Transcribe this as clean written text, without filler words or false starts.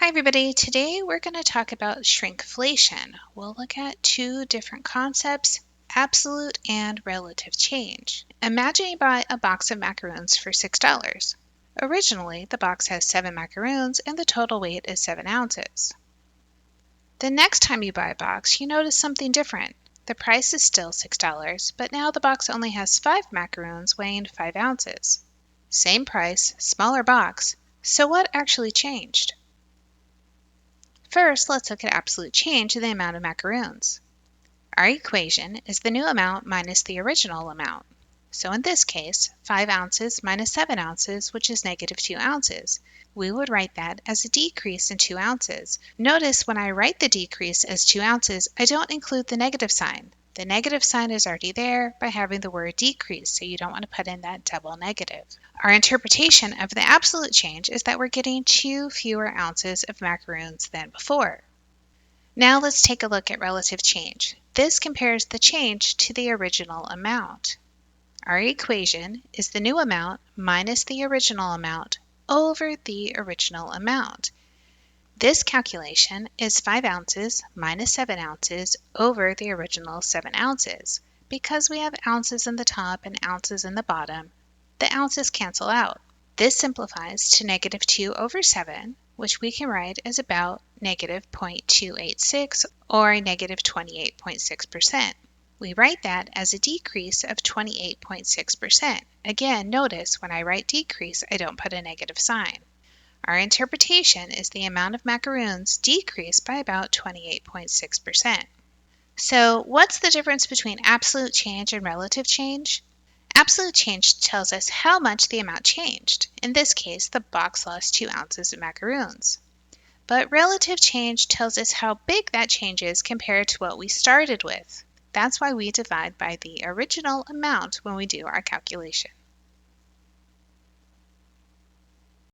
Hi everybody, today we're going to talk about shrinkflation. We'll look at two different concepts, absolute and relative change. Imagine you buy a box of macaroons for $6. Originally, the box has 7 macaroons and the total weight is 7 ounces. The next time you buy a box, you notice something different. The price is still $6, but now the box only has 5 macaroons weighing 5 ounces. Same price, smaller box, so what actually changed? First, let's look at absolute change in the amount of macaroons. Our equation is the new amount minus the original amount. So in this case, 5 ounces minus 7 ounces, which is negative 2 ounces. We would write that as a decrease in 2 ounces. Notice when I write the decrease as 2 ounces, I don't include the negative sign. The negative sign is already there by having the word decrease, so you don't want to put in that double negative. Our interpretation of the absolute change is that we're getting 2 fewer ounces of macaroons than before. Now let's take a look at relative change. This compares the change to the original amount. Our equation is the new amount minus the original amount over the original amount. This calculation is 5 ounces minus 7 ounces over the original 7 ounces. Because we have ounces in the top and ounces in the bottom, the ounces cancel out. This simplifies to negative 2 over 7, which we can write as about negative 0.286 or negative 28.6%. We write that as a decrease of 28.6%. Again, notice when I write decrease, I don't put a negative sign. Our interpretation is the amount of macaroons decreased by about 28.6%. So what's the difference between absolute change and relative change? Absolute change tells us how much the amount changed. In this case, the box lost 2 ounces of macaroons. But relative change tells us how big that change is compared to what we started with. That's why we divide by the original amount when we do our calculation.